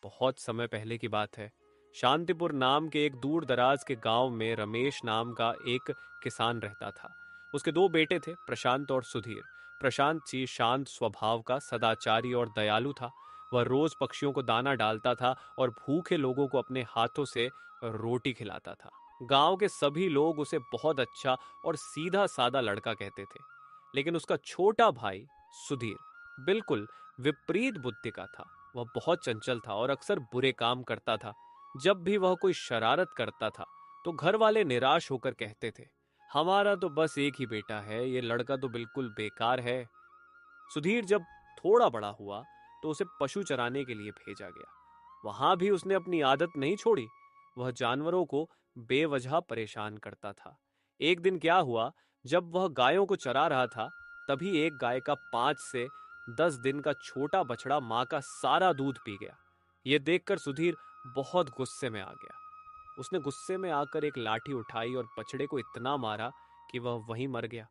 बहुत समय पहले की बात है। शांतिपुर नाम के एक दूर दराज के गांव में रमेश नाम का एक किसान रहता था। उसके दो बेटे थे, प्रशांत और सुधीर। प्रशांत जी शांत स्वभाव का, सदाचारी और दयालु था। वह रोज पक्षियों को दाना डालता था और भूखे लोगों को अपने हाथों से रोटी खिलाता था। गांव के सभी लोग उसे बहुत अच्छा और सीधा साधा लड़का कहते थे। लेकिन उसका छोटा भाई सुधीर बिल्कुल विपरीत बुद्धि का था। वह बहुत चंचल था और अक्सर बुरे काम करता था। जब भी वह कोई शरारत करता था तो घर वाले निराश होकर कहते थे, हमारा तो बस एक ही बेटा है, ये लड़का तो बिल्कुल बेकार है। सुधीर जब थोड़ा बड़ा हुआ तो उसे पशु चराने के लिए भेजा गया। वहां भी उसने अपनी आदत नहीं छोड़ी। वह जानवरों को बेवजह परेशान करता था। एक दिन क्या हुआ, जब वह गायों को चरा रहा था, तभी एक गाय का 5 से 10 दिन का छोटा बछड़ा मां का सारा दूध पी गया। यह देखकर सुधीर बहुत गुस्से में आ गया। उसने गुस्से में आकर एक लाठी उठाई और बछड़े को इतना मारा कि वह वहीं मर गया।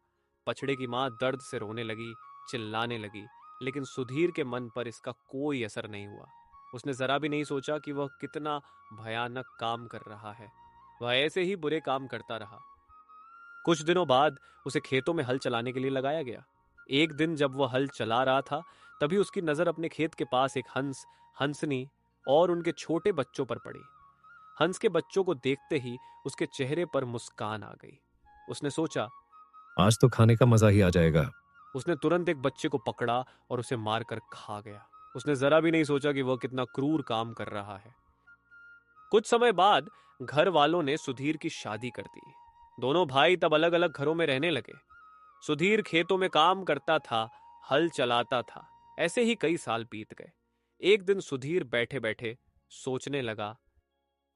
बछड़े की मां दर्द से रोने लगी, चिल्लाने लगी, लेकिन सुधीर के मन पर इसका कोई असर नहीं हुआ। उसने जरा भी नहीं सोचा कि वह कितना भयानक काम कर रहा है। वह ऐसे ही बुरे काम करता रहा। कुछ दिनों बाद उसे खेतों में हल चलाने के लिए लगाया गया। एक दिन जब वह हल चला रहा था, तभी उसकी नजर अपने खेत के पास एक हंस, हंसनी और उनके छोटे बच्चों पर पड़ी। हंस के बच्चों को देखते ही उसके चेहरे पर मुस्कान आ गई। उसने सोचा, आज तो खाने का मजा ही आ जाएगा। उसने तुरंत एक बच्चे को पकड़ा और उसे मारकर खा गया। उसने जरा भी नहीं सोचा कि वह कितना क्रूर काम कर रहा है। कुछ समय बाद घर वालों ने सुधीर की शादी कर दी। दोनों भाई तब अलग अलग घरों में रहने लगे। सुधीर खेतों में काम करता था, हल चलाता था। ऐसे ही कई साल बीत गए। एक दिन सुधीर बैठे बैठे सोचने लगा।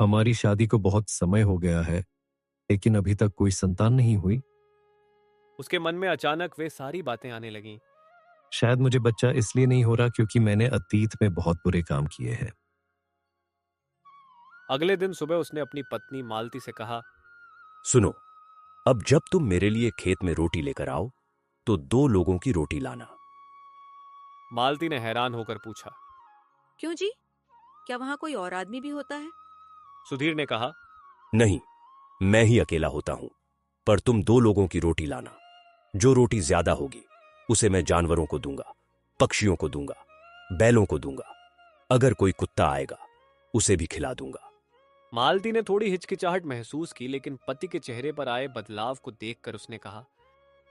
हमारी शादी को बहुत समय हो गया है, लेकिन अभी तक कोई संतान नहीं हुई। उसके मन में अचानक वे सारी बातें आने लगीं। शायद मुझे बच्चा इसलिए नहीं हो रहा क्योंकि मैंने अतीत में बहुत बुरे काम किए हैं। अगले दिन सुबह उसने अपनी पत्नी मालती से कहा, सुनो, अब जब तुम मेरे लिए खेत में रोटी लेकर आओ तो 2 लोगों की रोटी लाना। मालती ने हैरान होकर पूछा। क्यों जी? क्या वहां कोई और आदमी भी होता है? सुधीर ने कहा, नहीं, मैं ही अकेला होता हूं, पर तुम 2 लोगों की रोटी लाना। जो रोटी ज्यादा होगी उसे मैं जानवरों को दूंगा, पक्षियों को दूंगा, बैलों को दूंगा। अगर कोई कुत्ता आएगा उसे भी खिला दूंगा। मालती ने थोड़ी हिचकिचाहट महसूस की, लेकिन पति के चेहरे पर आए बदलाव को देखकर उसने कहा,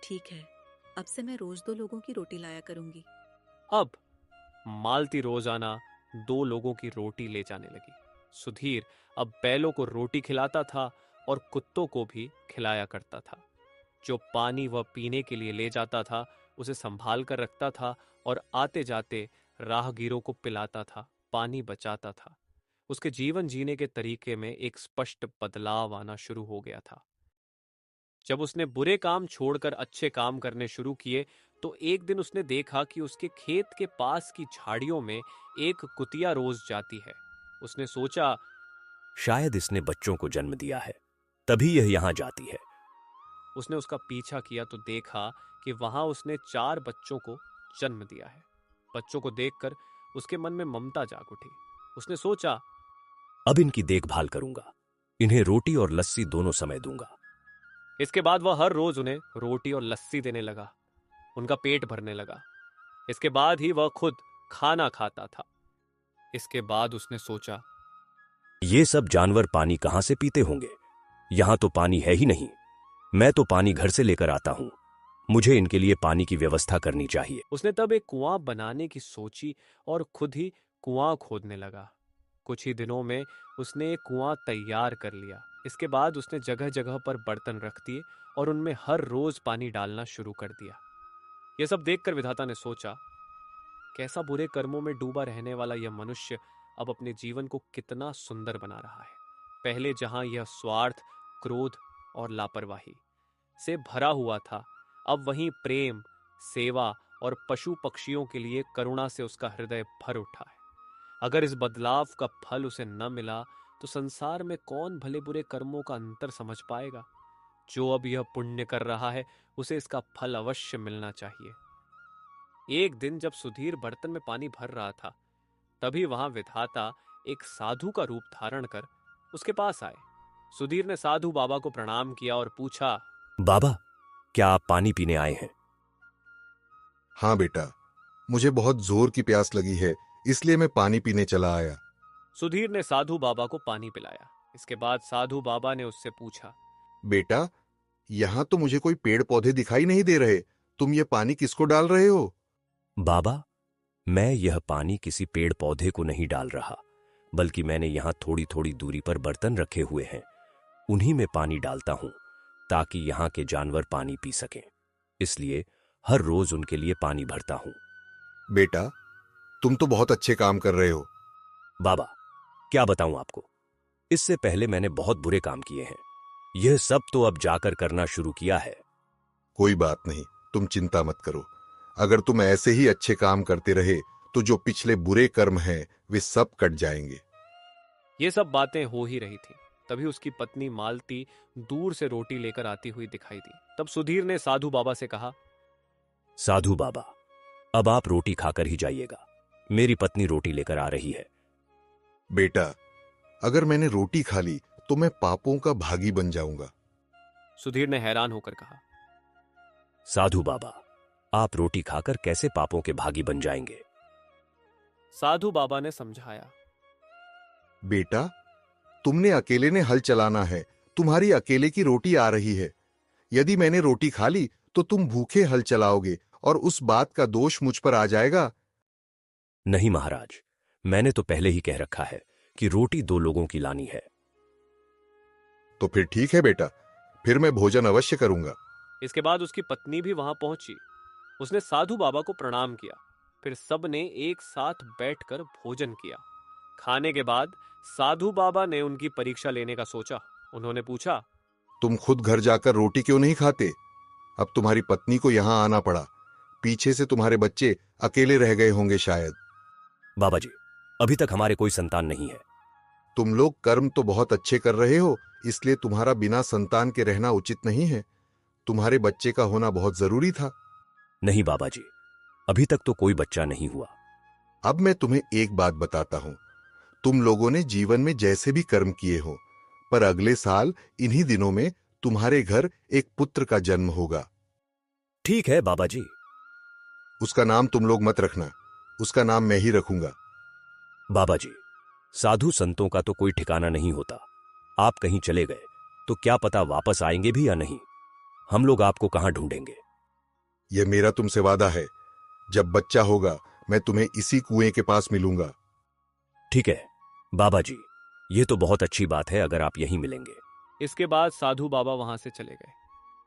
ठीक है, अब से मैं रोज 2 लोगों की रोटी लाया करूंगी। अब मालती रोजाना 2 लोगों की रोटी ले जाने लगी। सुधीर अब बैलों को रोटी खिलाता था और कुत्तों को भी खिलाया करता था। जो पानी वह पीने के लिए ले जाता था उसे संभाल कर रखता था और आते जाते राहगीरों को पिलाता था, पानी बचाता था। उसके जीवन जीने के तरीके में एक स्पष्ट बदलाव आना शुरू हो गया था। जब उसने बुरे काम छोड़कर अच्छे काम करने शुरू किए तो एक दिन उसने देखा कि उसके खेत के पास की झाड़ियों में एक कुतिया रोज जाती है। उसने सोचा, शायद इसने बच्चों को जन्म दिया है, तभी यह यहां जाती है। उसने उसका पीछा किया तो देखा कि वहां उसने 4 बच्चों को जन्म दिया है। बच्चों को देखकर उसके मन में ममता जाग उठी। उसने सोचा, अब इनकी देखभाल करूंगा, इन्हें रोटी और लस्सी दोनों समय दूंगा। इसके बाद वह हर रोज उन्हें रोटी और लस्सी देने लगा। उनका पेट भरने लगा। इसके बाद ही वह खुद खाना खाता था। इसके बाद उसने सोचा, ये सब जानवर पानी कहां से पीते होंगे? यहां तो पानी है ही नहीं। मैं तो पानी घर से लेकर आता हूं। मुझे इनके लिए पानी की व्यवस्था करनी चाहिए। उसने तब एक कुआं बनाने की सोची और खुद ही कुआं खोदने लगा। कुछ ही दिनों में उसने एक कुआं तैयार कर लिया। इसके बाद उसने जगह जगह पर बर्तन रख दिए और उनमें हर रोज पानी डालना शुरू कर दिया। यह सब देखकर विधाता ने सोचा, कैसा बुरे कर्मों में डूबा रहने वाला यह मनुष्य अब अपने जीवन को कितना सुंदर बना रहा है। पहले जहां यह स्वार्थ, क्रोध और लापरवाही से भरा हुआ था, अब वहीं प्रेम, सेवा और पशु पक्षियों के लिए करुणा से उसका हृदय भर उठा है। अगर इस बदलाव का फल उसे न मिला तो संसार में कौन भले बुरे कर्मों का अंतर समझ पाएगा। जो अब यह पुण्य कर रहा है उसे इसका फल अवश्य मिलना चाहिए। एक दिन जब सुधीर बर्तन में पानी भर रहा था, तभी वहां विधाता एक साधु का रूप धारण कर उसके पास आए। सुधीर ने साधु बाबा को प्रणाम किया और पूछा, बाबा, क्या आप पानी पीने आए हैं? हाँ बेटा, मुझे बहुत जोर की प्यास लगी है, इसलिए मैं पानी पीने चला आया। सुधीर ने साधु बाबा को पानी पिलाया। इसके बाद साधु बाबा ने उससे पूछा, बेटा, यहां तो मुझे कोई पेड़ पौधे दिखाई नहीं दे रहे, तुम ये पानी किसको डाल रहे हो? बाबा, मैं यह पानी किसी पेड़ पौधे को नहीं डाल रहा, बल्कि मैंने यहां थोड़ी थोड़ी दूरी पर बर्तन रखे हुए हैं, उन्हीं में पानी डालता हूं ताकि यहां के जानवर पानी पी सकें। इसलिए हर रोज उनके लिए पानी भरता हूं। बेटा, तुम तो बहुत अच्छे काम कर रहे हो। बाबा, क्या बताऊं आपको, इससे पहले मैंने बहुत बुरे काम किए हैं। यह सब तो अब जाकर करना शुरू किया है। कोई बात नहीं, तुम चिंता मत करो। अगर तुम ऐसे ही अच्छे काम करते रहे तो जो पिछले बुरे कर्म हैं वे सब कट जाएंगे। ये सब बातें हो ही रही थी, तभी उसकी पत्नी मालती दूर से रोटी लेकर आती हुई दिखाई दी। तब सुधीर ने साधु बाबा से कहा, साधु बाबा, अब आप रोटी खाकर ही जाइएगा, मेरी पत्नी रोटी लेकर आ रही है। बेटा, अगर मैंने रोटी खा ली तो मैं पापों का भागी बन जाऊंगा। सुधीर ने हैरान होकर कहा, साधु बाबा, आप रोटी खाकर कैसे पापों के भागी बन जाएंगे? साधु बाबा ने समझाया, बेटा, तुमने अकेले ने हल चलाना है, तुम्हारी अकेले की रोटी आ रही है। यदि मैंने रोटी खा ली तो तुम भूखे हल चलाओगे और उस बात का दोष मुझ पर आ जाएगा। नहीं महाराज, मैंने तो पहले ही कह रखा है कि रोटी 2 लोगों की लानी है। तो फिर ठीक है बेटा, फिर मैं भोजन अवश्य करूंगा। इसके बाद उसकी पत्नी भी वहां पहुंची। उसने साधु बाबा को प्रणाम किया। फिर सबने एक साथ बैठकर भोजन किया। खाने के बाद साधु बाबा ने उनकी परीक्षा लेने का सोचा। उन्होंने पूछा, तुम खुद घर जाकर रोटी क्यों नहीं खाते? अब तुम्हारी पत्नी को यहां आना पड़ा, पीछे से तुम्हारे बच्चे अकेले रह गए होंगे शायद। बाबा जी, अभी तक हमारे कोई संतान नहीं है। तुम लोग कर्म तो बहुत अच्छे कर रहे हो, इसलिए तुम्हारा बिना संतान के रहना उचित नहीं है। तुम्हारे बच्चे का होना बहुत जरूरी था। नहीं बाबा जी, अभी तक तो कोई बच्चा नहीं हुआ। अब मैं तुम्हें एक बात बताता हूं। तुम लोगों ने जीवन में जैसे भी कर्म किए हो, पर अगले साल इन्हीं दिनों में तुम्हारे घर एक पुत्र का जन्म होगा। ठीक है बाबा जी। उसका नाम तुम लोग मत रखना, उसका नाम मैं ही रखूंगा। बाबा जी, साधु संतों का तो कोई ठिकाना नहीं होता। आप कहीं चले गए तो क्या पता वापस आएंगे भी या नहीं। हम लोग आपको कहां ढूंढेंगे? यह मेरा तुमसे वादा है, जब बच्चा होगा मैं तुम्हें इसी कुएं के पास मिलूंगा। ठीक है बाबा जी, ये तो बहुत अच्छी बात है अगर आप यहीं मिलेंगे। इसके बाद साधु बाबा वहां से चले गए।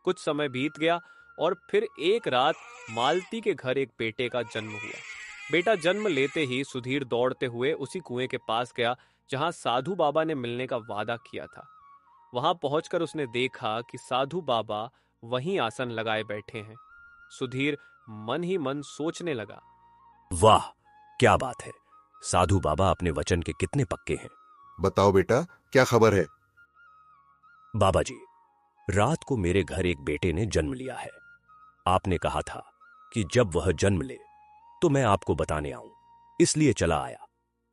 कुछ समय बीत गया और फिर एक रात मालती के घर एक बेटे का जन्म हुआ। बेटा जन्म लेते ही सुधीर दौड़ते हुए उसी कुएं के पास गया जहां साधु बाबा ने मिलने का वादा किया था। वहां पहुंचकर उसने देखा कि साधु बाबा वहीं आसन लगाए बैठे हैं। सुधीर मन ही मन सोचने लगा, वाह, क्या बात है, साधु बाबा अपने वचन के कितने पक्के हैं। बताओ बेटा, क्या खबर है? बाबा जी, रात को मेरे घर एक बेटे ने जन्म लिया है। आपने कहा था कि जब वह जन्म ले तो मैं आपको बताने आऊं, इसलिए चला आया।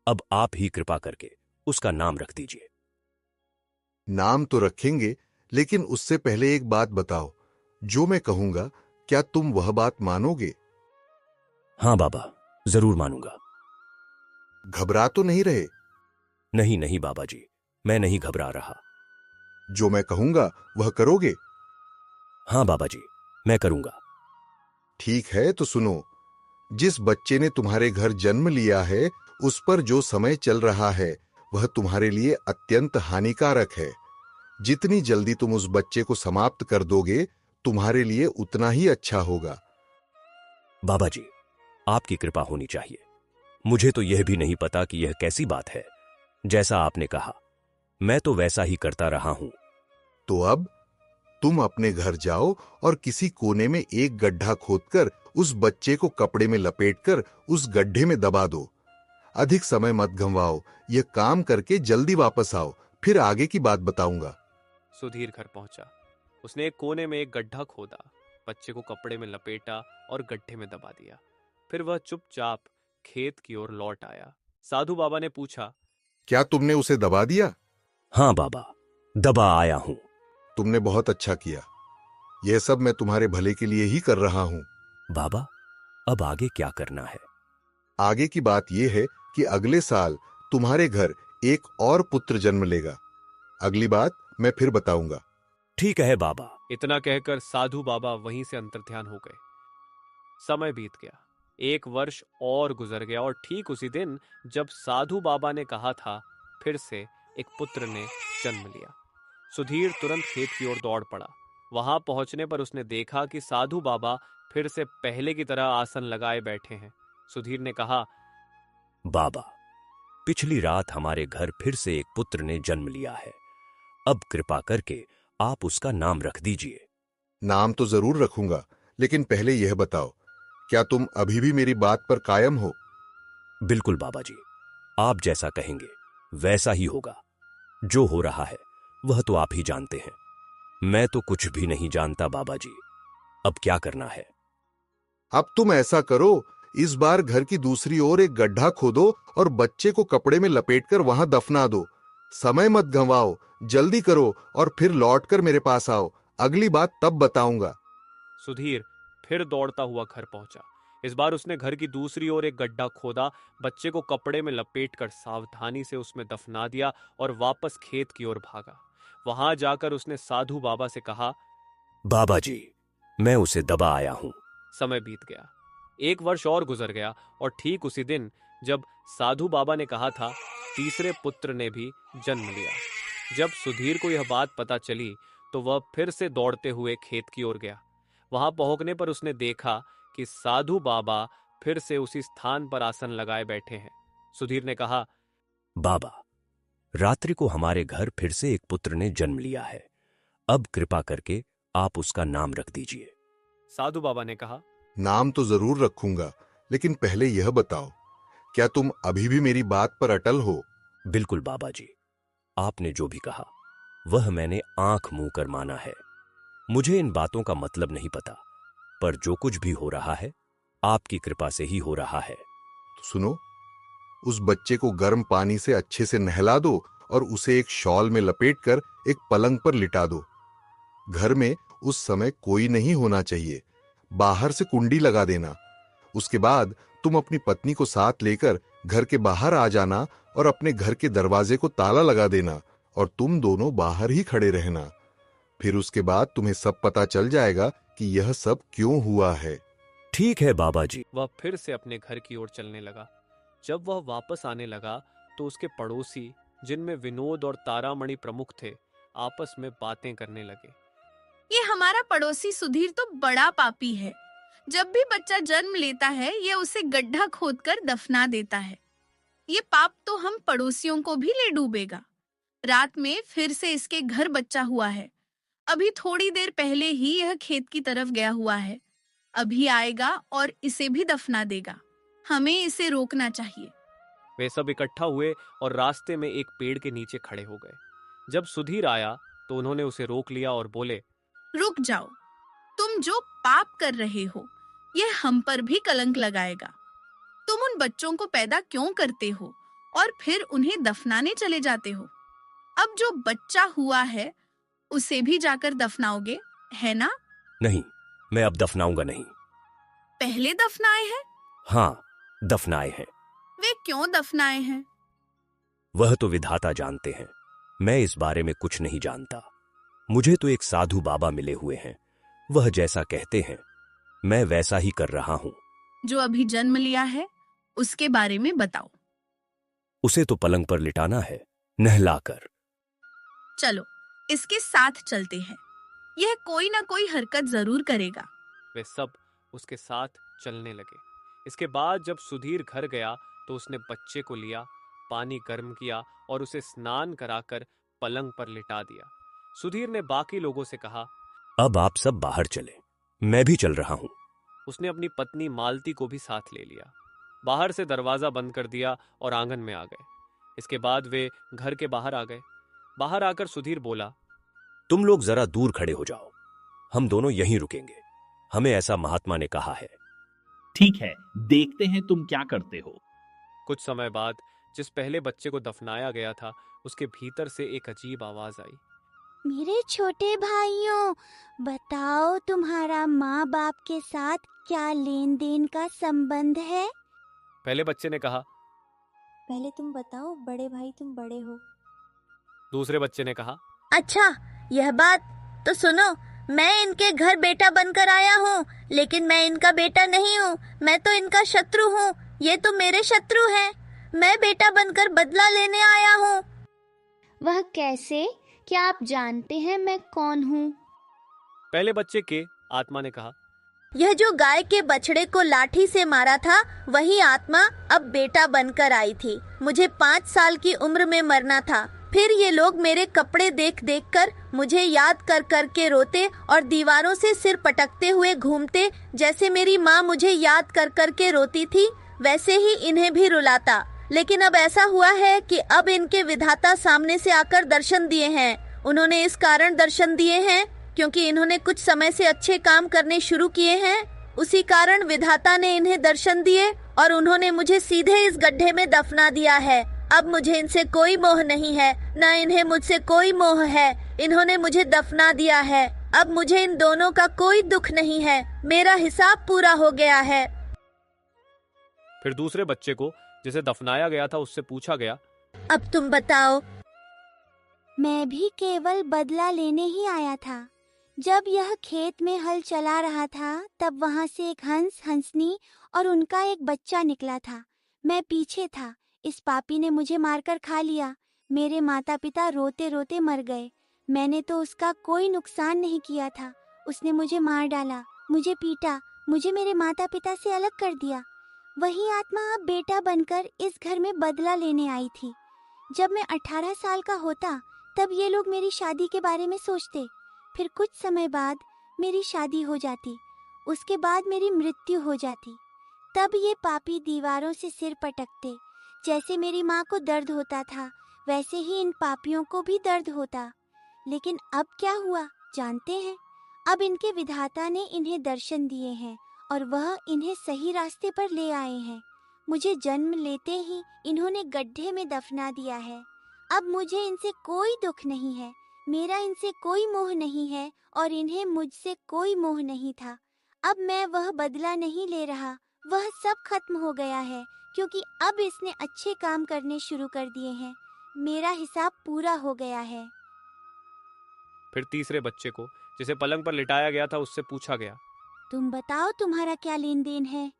अब आप ही कृपा करके उसका नाम रख दीजिए। नाम तो रखेंगे, लेकिन उससे पहले एक बात बताओ। जो मैं कहूंगा क्या तुम वह बात मानोगे? हाँ बाबा, जरूर मानूंगा। घबरा तो नहीं रहे? नहीं नहीं बाबा जी, मैं नहीं घबरा रहा। जो मैं कहूंगा वह करोगे? हाँ बाबा जी, मैं करूंगा। ठीक है तो सुनो। जिस बच्चे ने तुम्हारे घर जन्म लिया है, उस पर जो समय चल रहा है वह तुम्हारे लिए अत्यंत हानिकारक है। जितनी जल्दी तुम उस बच्चे को समाप्त कर दोगे, तुम्हारे लिए उतना ही अच्छा होगा। बाबा जी, आपकी कृपा होनी चाहिए। मुझे तो यह भी नहीं पता कि यह कैसी बात है। जैसा आपने कहा, मैं तो वैसा ही करता रहा हूं। तो अब तुम अपने घर जाओ और किसी कोने में एक गड्ढा खोदकर उस बच्चे को कपड़े में लपेटकर उस गड्ढे में दबा दो। अधिक समय मत गंवाओ, यह काम करके जल्दी वापस आओ, फिर आगे की बात बताऊंगा। सुधीर घर पहुंचा। उसने एक कोने में एक गड्ढा खोदा, बच्चे को कपड़े में लपेटा और गड्ढे में दबा दिया। फिर वह चुपचाप खेत की ओर लौट आया। साधु बाबा ने पूछा, क्या तुमने उसे दबा दिया? हाँ बाबा, दबा आया हूं। तुमने बहुत अच्छा किया। यह सब मैं तुम्हारे भले के लिए ही कर रहा हूं। बाबा, अब आगे क्या करना है? आगे की बात यह है कि अगले साल तुम्हारे घर एक और पुत्र जन्म लेगा। अगली बात मैं फिर बताऊंगा। ठीक है बाबा। इतना कहकर साधु बाबा वहीं से अंतर्ध्यान हो गए। समय बीत गया। 1 वर्ष और गुजर गया और ठीक उसी दिन जब साधु बाबा ने कहा था, फिर से एक पुत्र ने जन्म लिया। सुधीर तुरंत खेत की ओर दौड़ पड़ा। वहां पहुंचने पर उसने देखा कि साधु बाबा फिर से पहले की तरह आसन लगाए बैठे हैं। सुधीर ने कहा, बाबा, पिछली रात हमारे घर फिर से एक पुत्र ने जन्म लिया है। अब कृपा करके आप उसका नाम रख दीजिए। नाम तो जरूर रखूंगा, लेकिन पहले यह बताओ, क्या तुम अभी भी मेरी बात पर कायम हो? बिल्कुल बाबा जी, आप जैसा कहेंगे वैसा ही होगा। जो हो रहा है वह तो आप ही जानते हैं। मैं तो कुछ भी नहीं जानता बाबा जी। अब क्या करना है? अब तुम ऐसा करो, इस बार घर की दूसरी ओर एक गड्ढा खोदो और बच्चे को कपड़े में लपेटकर वहां दफना दो। समय मत गंवाओ, जल्दी करो और फिर लौटकर मेरे पास आओ। अगली बात तब बताऊंगा। सुधीर फिर दौड़ता हुआ घर पहुंचा। इस बार उसने घर की दूसरी ओर एक गड्ढा खोदा, बच्चे को कपड़े में लपेटकर सावधानी से उसमें दफना दिया और वापस खेत की ओर भागा। वहां जाकर उसने साधु बाबा से कहा, बाबा जी, मैं उसे दबा आया हूं। समय बीत गया। 1 वर्ष और गुजर गया और ठीक उसी दिन जब साधु बाबा ने कहा था, तीसरे पुत्र ने भी जन्म लिया। जब सुधीर को यह बात पता चली तो वह फिर से दौड़ते हुए खेत की ओर गया। वहां पहुंचने पर उसने देखा कि साधु बाबा फिर से उसी स्थान पर आसन लगाए बैठे हैं। सुधीर ने कहा, बाबा, रात्रि को हमारे घर फिर से एक पुत्र ने जन्म लिया है। अब कृपा करके आप उसका नाम रख दीजिए। साधु बाबा ने कहा, नाम तो जरूर रखूंगा, लेकिन पहले यह बताओ, क्या तुम अभी भी मेरी बात पर अटल हो? बिल्कुल बाबा जी, आपने जो भी कहा वह मैंने आंख मूंद कर माना है। मुझे इन बातों का मतलब नहीं पता, पर जो कुछ भी हो रहा है आपकी कृपा से ही हो रहा है। तो सुनो, उस बच्चे को गर्म पानी से अच्छे से नहला दो और उसे एक शॉल में लपेटकर एक पलंग पर लिटा दो। घर में उस समय कोई नहीं होना चाहिए। बाहर से कुंडी लगा देना। उसके बाद तुम अपनी पत्नी को साथ लेकर घर के बाहर आ जाना और अपने घर के दरवाजे को ताला लगा देना और तुम दोनों बाहर ही खड़े रहना। फिर उसके बाद तुम्हें सब पता चल जाएगा कि यह सब क्यों हुआ है। ठीक है बाबा जी। वह फिर से अपने घर की ओर चलने लगा। जब वह वापस आने लगा तो उसके पड़ोसी, जिनमें विनोद और तारामणि प्रमुख थे, आपस में बातें करने लगे। ये हमारा पड़ोसी सुधीर तो बड़ा पापी है। जब भी बच्चा जन्म लेता है ये उसे गड्ढा खोदकर दफना देता है। ये पाप तो हम पड़ोसियों को भी ले डूबेगा। रात में फिर से इसके घर बच्चा हुआ है। अभी थोड़ी देर पहले ही यह खेत की तरफ गया हुआ है। अभी आएगा और इसे भी दफना देगा। हमें इसे रोकना चाहिए। वे सब इकट्ठा हुए और रास्ते में एक पेड़ के नीचे खड़े हो गए। जब सुधीर आया तो उन्होंने उसे रोक लिया और बोले, रुक जाओ, तुम जो पाप कर रहे हो यह हम पर भी कलंक लगाएगा। तुम उन बच्चों को पैदा क्यों करते हो और फिर उन्हें दफनाने चले जाते हो? अब जो बच्चा हुआ है उसे भी जाकर दफनाओगे, है ना? नहीं, मैं अब दफनाऊंगा नहीं। पहले दफनाए हैं? हाँ, दफनाए हैं। वे क्यों दफनाए हैं? वह तो विधाता जानते हैं। मैं इस बारे में कुछ नहीं जानता। मुझे तो एक साधु बाबा मिले हुए हैं। वह जैसा कहते हैं मैं वैसा ही कर रहा हूं। जो अभी जन्म लिया है उसके बारे में बताओ। उसे तो पलंग पर लिटाना है, नहलाकर। चलो इसके साथ चलते हैं। यह कोई ना कोई हरकत जरूर करेगा। वे सब उसके साथ चलने लगे। इसके बाद जब सुधीर घर गया तो उसने बच्चे को लिया, पानी गर्म किया और उसे स्नान कराकर पलंग पर लिटा दिया। सुधीर ने बाकी लोगों से कहा, अब आप सब बाहर चले, मैं भी चल रहा हूं। उसने अपनी पत्नी मालती को भी साथ ले लिया। बाहर से दरवाजा बंद कर दिया और आंगन में आ गए। इसके बाद वे घर के बाहर आ गए। बाहर आकर सुधीर बोला, तुम लोग जरा दूर खड़े हो जाओ, हम दोनों यहीं रुकेंगे। हमें ऐसा महात्मा ने कहा है। ठीक है, देखते हैं तुम क्या करते हो। कुछ समय बाद जिस पहले बच्चे को दफनाया गया था उसके भीतर से एक अजीब आवाज आई। मेरे छोटे भाइयों, बताओ तुम्हारा माँ बाप के साथ क्या लेन देन का संबंध है? पहले बच्चे ने कहा। पहले तुम बताओ, बड़े भाई तुम बड़े हो। दूसरे बच्चे ने कहा। अच्छा, यह बात तो सुनो। मैं इनके घर बेटा बनकर आया हूँ, लेकिन मैं इनका बेटा नहीं हूँ। मैं तो इनका शत्रु हूँ। ये तो मेरे शत्रु हैं। मैं बेटा बनकर बदला लेने आया हूँ। वह कैसे? क्या आप जानते हैं मैं कौन हूँ? पहले बच्चे के आत्मा ने कहा। यह जो गाय के बछड़े को लाठी से मारा था, वही आत्मा अब बेटा बनकर आई थी। मुझे 5 साल की उम्र में मरना था। फिर ये लोग मेरे कपड़े देख देख कर मुझे याद कर कर के रोते और दीवारों से सिर पटकते हुए घूमते। जैसे मेरी माँ मुझे याद कर कर के रोती थी, वैसे ही इन्हें भी रुलाता। लेकिन अब ऐसा हुआ है कि अब इनके विधाता सामने से आकर दर्शन दिए हैं। उन्होंने इस कारण दर्शन दिए हैं क्योंकि इन्होंने कुछ समय से अच्छे काम करने शुरू किए हैं। उसी कारण विधाता ने इन्हें दर्शन दिए और उन्होंने मुझे सीधे इस गड्ढे में दफना दिया है। अब मुझे इनसे कोई मोह नहीं है, न इन्हें मुझसे कोई मोह है। इन्होंने मुझे दफना दिया है। अब मुझे इन दोनों का कोई दुख नहीं है। मेरा हिसाब पूरा हो गया है। फिर दूसरे बच्चे को जिसे दफनाया गया था उससे पूछा गया। अब तुम बताओ। मैं भी केवल बदला लेने ही आया था। जब यह खेत में हल चला रहा था, तब वहां से एक हंस, हंसनी और उनका एक बच्चा निकला था। मैं पीछे था। इस पापी ने मुझे मारकर खा लिया। मेरे माता पिता रोते रोते मर गए। मैंने तो उसका कोई नुकसान नहीं किया था। उसने मुझे मार डाला, मुझे पीटा, मुझे मेरे माता पिता से अलग कर दिया। वही आत्मा अब बेटा बनकर इस घर में बदला लेने आई थी। जब मैं 18 साल का होता, तब ये लोग मेरी शादी के बारे में सोचते। फिर कुछ समय बाद मेरी शादी हो जाती। उसके बाद मेरी मृत्यु हो जाती। तब ये पापी दीवारों से सिर पटकते। जैसे मेरी माँ को दर्द होता था, वैसे ही इन पापियों को भी दर्द होता। लेकिन अब क्या हुआ जानते हैं? अब इनके विधाता ने इन्हें दर्शन दिए हैं और वह इन्हें सही रास्ते पर ले आए हैं। मुझे जन्म लेते ही इन्होंने गड्ढे में दफना दिया है। अब मुझे इनसे कोई दुख नहीं है। मेरा इनसे कोई मोह नहीं है और इन्हें मुझसे कोई मोह नहीं था। अब मैं वह बदला नहीं ले रहा। वह सब खत्म हो गया है, क्योंकि अब इसने अच्छे काम करने शुरू कर दिए हैं। मेरा हिसाब पूरा हो गया है। फिर तीसरे बच्चे को जिसे पलंग पर लिटाया गया था उससे पूछा गया। तुम बताओ, तुम्हारा क्या लेन देन है?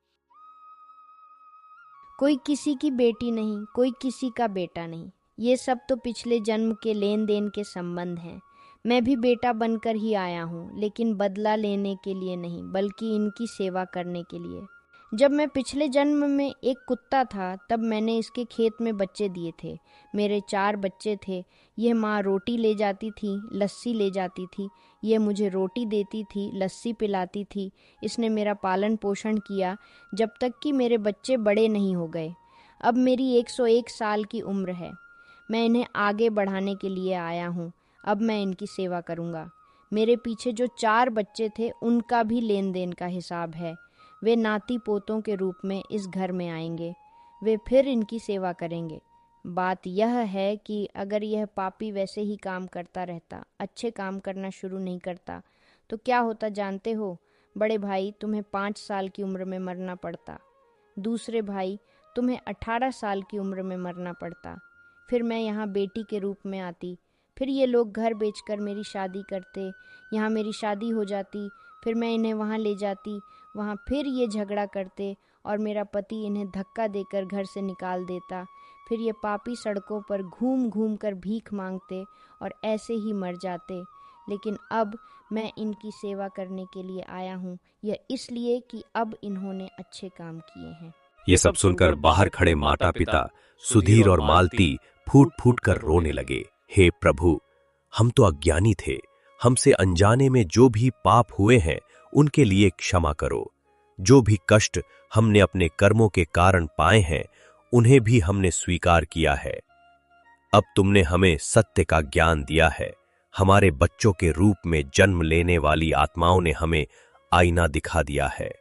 कोई किसी की बेटी नहीं, कोई किसी का बेटा नहीं। ये सब तो पिछले जन्म के लेन देन के संबंध हैं। मैं भी बेटा बनकर ही आया हूँ, लेकिन बदला लेने के लिए नहीं, बल्कि इनकी सेवा करने के लिए। जब मैं पिछले जन्म में एक कुत्ता था, तब मैंने इसके खेत में बच्चे दिए थे। मेरे 4 बच्चे थे। यह माँ रोटी ले जाती थी, लस्सी ले जाती थी। यह मुझे रोटी देती थी, लस्सी पिलाती थी। इसने मेरा पालन पोषण किया जब तक कि मेरे बच्चे बड़े नहीं हो गए। अब मेरी 101 साल की उम्र है। मैं इन्हें आगे बढ़ाने के लिए आया हूँ। अब मैं इनकी सेवा करूँगा। मेरे पीछे जो 4 बच्चे थे, उनका भी लेन देन का हिसाब है। वे नाती पोतों के रूप में इस घर में आएंगे। वे फिर इनकी सेवा करेंगे। बात यह है कि अगर यह पापी वैसे ही काम करता रहता, अच्छे काम करना शुरू नहीं करता, तो क्या होता जानते हो? बड़े भाई, तुम्हें 5 साल की उम्र में मरना पड़ता। दूसरे भाई, तुम्हें 18 साल की उम्र में मरना पड़ता। फिर मैं यहाँ बेटी के रूप में आती। फिर ये लोग घर बेचकर मेरी शादी करते। यहाँ मेरी शादी हो जाती। फिर मैं इन्हें वहाँ ले जाती। वहाँ फिर ये झगड़ा करते और मेरा पति इन्हें धक्का देकर घर से निकाल देता। फिर ये पापी सड़कों पर घूम घूम कर भीख मांगते और ऐसे ही मर जाते। लेकिन अब मैं इनकी सेवा करने के लिए आया हूँ, यह इसलिए कि अब इन्होंने अच्छे काम किए हैं। ये सब सुनकर बाहर खड़े माता पिता सुधीर और मालती फूट फूट कर रोने लगे। हे प्रभु, हम तो अज्ञानी थे। हमसे अनजाने में जो भी पाप हुए हैं उनके लिए क्षमा करो। जो भी कष्ट हमने अपने कर्मों के कारण पाए हैं उन्हें भी हमने स्वीकार किया है। अब तुमने हमें सत्य का ज्ञान दिया है। हमारे बच्चों के रूप में जन्म लेने वाली आत्माओं ने हमें आईना दिखा दिया है।